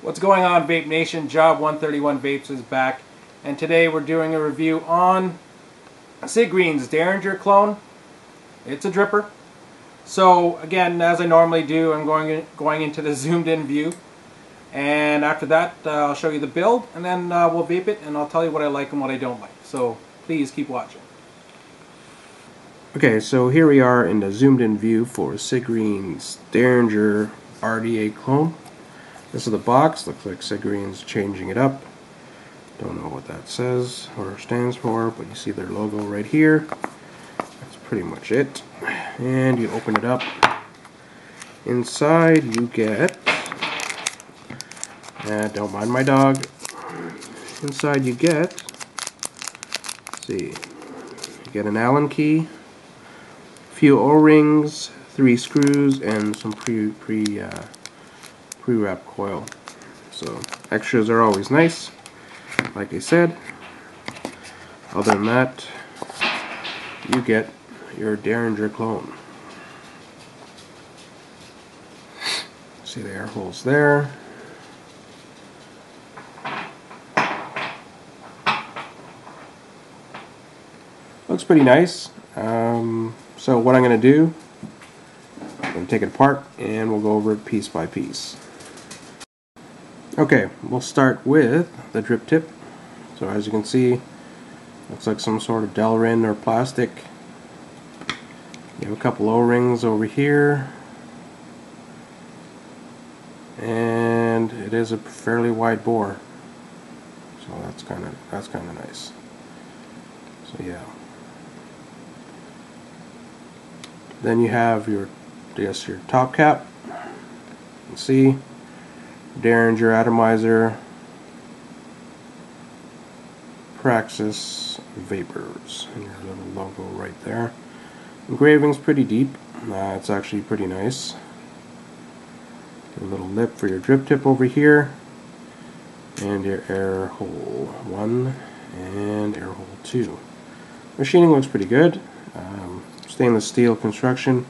What's going on, Vape Nation? Job 131 Vapes is back, and today we're doing a review on Cigreen's Derringer clone. It's a dripper. So again, as I normally do, I'm going into the zoomed in view, and after that I'll show you the build, and then we'll vape it, and I'll tell you what I like and what I don't like. So please keep watching. Okay, so here we are in the zoomed in view for Cigreen's Derringer RDA clone. This is the box. Looks like Cigreen's changing it up. Don't know what that says or stands for, but you see their logo right here. That's pretty much it. And you open it up. Inside you get, don't mind my dog. Inside you get, let's see, you get an Allen key, a few O-rings, 3 screws, and some pre-wrap coil. So extras are always nice, like I said. Other than that, you get your Derringer clone. See the air holes there. Looks pretty nice. So what I'm going to do, I'm going to take it apart and we'll go over it piece by piece. Okay, we'll start with the drip tip. So as you can see, looks like some sort of Delrin or plastic. You have a couple O-rings over here, and it is a fairly wide bore. So that's kind of nice. So yeah. Then you have your top cap. You can see Derringer atomizer, Praxis Vapors, and your little logo right there. Engraving's pretty deep. It's actually pretty nice. A little lip for your drip tip over here, and your air hole 1 and air hole 2. Machining looks pretty good. Stainless steel construction.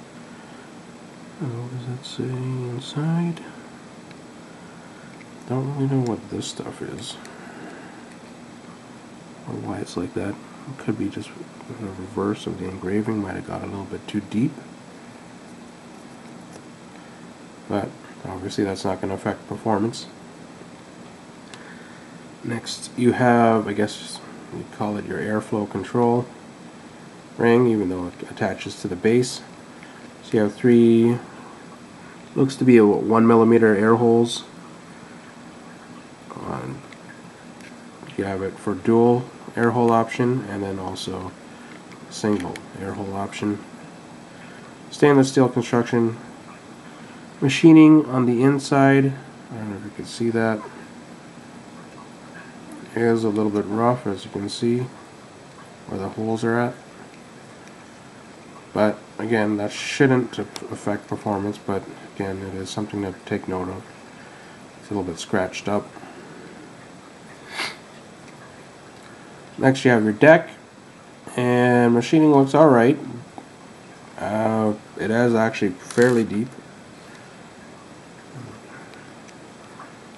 What does that say inside? Don't really know what this stuff is, or why it's like that. It could be just the reverse of the engraving. Might have got a little bit too deep, but obviously that's not going to affect performance. Next you have, I guess you call it your airflow control ring, even though it attaches to the base. So you have 3, looks to be a 1mm air holes. You have it for dual air hole option, and then also single air hole option. Stainless steel construction. Machining on the inside, I don't know if you can see that, it is a little bit rough, as you can see where the holes are at. But again, that shouldn't affect performance, but again, it is something to take note of. It's a little bit scratched up. Next you have your deck, and machining looks alright. It is actually fairly deep,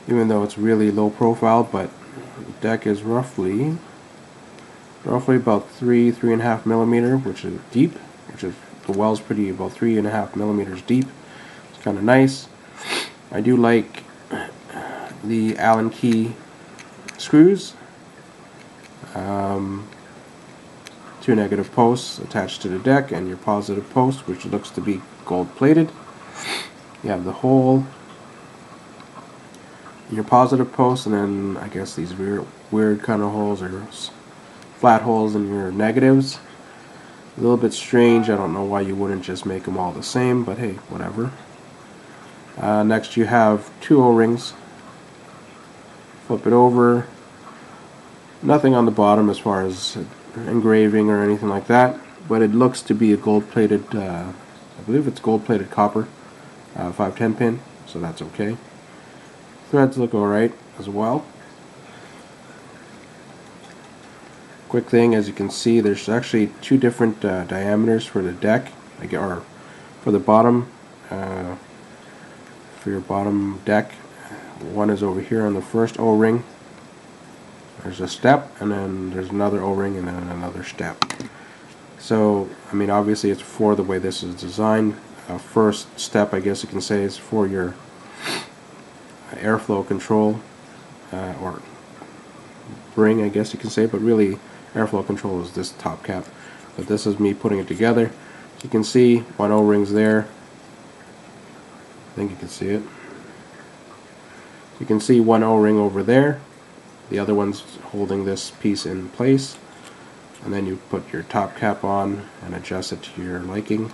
even though it's really low profile, but the deck is roughly about 3.5mm, which is deep, which is, the well's pretty about 3.5mm deep. It's kind of nice. I do like the Allen key screws. 2 negative posts attached to the deck, and your positive post, which looks to be gold plated. You have the hole in your positive post, and then I guess these weird kind of holes, or flat holes in your negatives. A little bit strange. I don't know why you wouldn't just make them all the same, but hey, whatever. Next you have 2 O-rings. Flip it over. Nothing on the bottom as far as engraving or anything like that, but it looks to be a gold-plated, I believe it's gold-plated copper 510 pin, so that's okay. Threads look alright as well. Quick thing, as you can see, there's actually 2 different diameters for the deck, or for the bottom, for your bottom deck One is over here on the first O-ring. There's a step, and then there's another O-ring, and then another step. So, I mean, obviously it's for the way this is designed. First step, I guess you can say, is for your airflow control, or ring, I guess you can say, but really airflow control is this top cap. But this is me putting it together. You can see one O-ring's there. I think you can see it. You can see one O-ring over there. The other one's holding this piece in place. And then you put your top cap on and adjust it to your liking.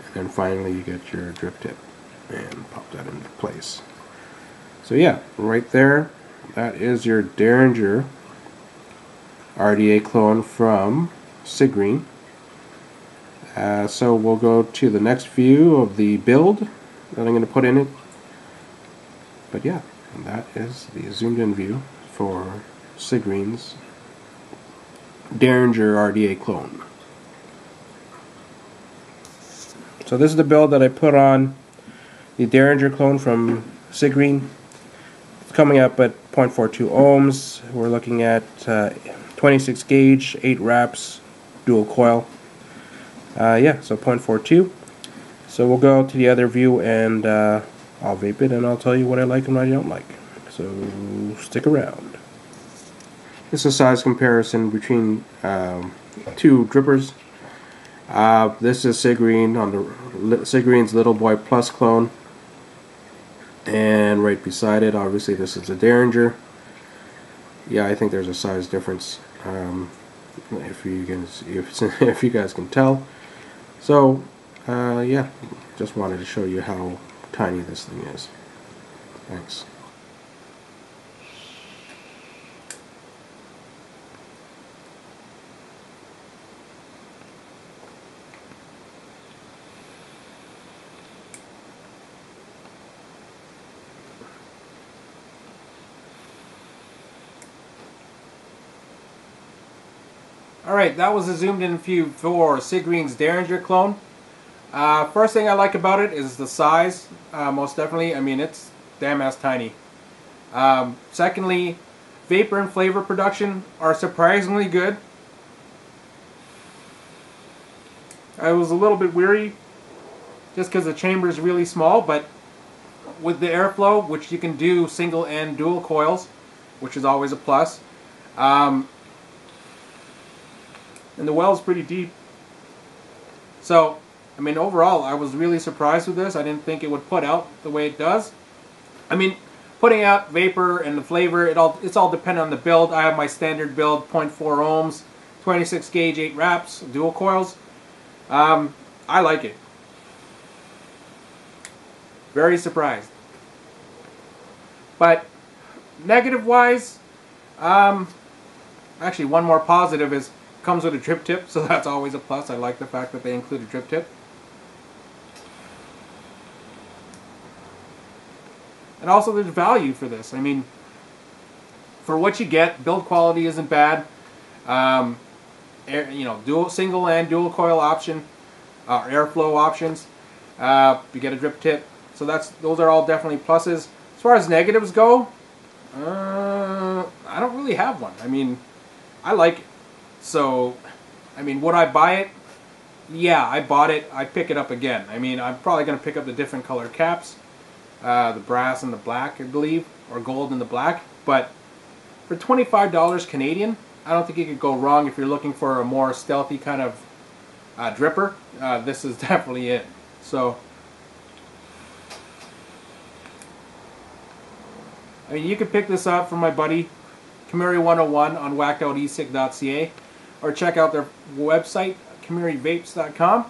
And then finally you get your drip tip and pop that into place. So yeah, right there, that is your Derringer RDA clone from Cigreen. So we'll go to the next view of the build that I'm going to put in it. But yeah, that is the zoomed in view for Cigreen's Derringer RDA clone. So this is the build that I put on the Derringer clone from Cigreen. It's coming up at 0.42 ohms. We're looking at 26 gauge, 8 wraps, dual coil. Yeah, so 0.42. So we'll go to the other view and I'll vape it and I'll tell you what I like and what I don't like. So stick around. This is a size comparison between two drippers. This is Cigreen on the Cigreen's Little Boy Plus clone, and right beside it, obviously, this is the Derringer. Yeah, I think there's a size difference. If you guys can tell. So yeah, just wanted to show you how tiny this thing is. Thanks. Alright, that was a zoomed in view for Cigreen's Derringer clone. First thing I like about it is the size, most definitely. I mean, it's damn ass tiny. Secondly, vapor and flavor production are surprisingly good. I was a little bit weary just because the chamber is really small, but with the airflow, which you can do single and dual coils, which is always a plus. And the well is pretty deep. So, I mean, overall, I was really surprised with this. I didn't think it would put out the way it does. I mean, putting out vapor and the flavor, it's all dependent on the build. I have my standard build, 0.4 ohms, 26 gauge, 8 wraps, dual coils. I like it. Very surprised. But negative-wise, actually, one more positive is comes with a drip tip, so that's always a plus. I like the fact that they include a drip tip. And also there's value for this. I mean, for what you get, build quality isn't bad. You know, single and dual coil option, airflow options. You get a drip tip, so those are all definitely pluses. As far as negatives go, I don't really have one. I mean, I like it. So, I mean, would I buy it? Yeah, I bought it. I'd pick it up again. I mean, I'm probably going to pick up the different color caps. The brass and the black, I believe. Or gold and the black. But for $25 Canadian, I don't think you could go wrong if you're looking for a more stealthy kind of dripper. This is definitely it. So, I mean, you could pick this up from my buddy, Kamiri101 on whackedoutesick.ca. Or check out their website, KamiriVapes.com.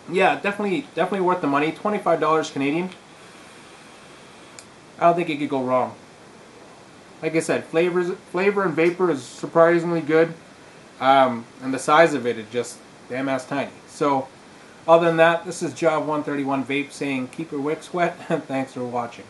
Yeah, definitely worth the money. $25 Canadian. I don't think it could go wrong. Like I said, flavor and vapor is surprisingly good. And the size of it is just damn ass tiny. So, other than that, this is Job 131 Vape saying keep your wicks wet, and thanks for watching.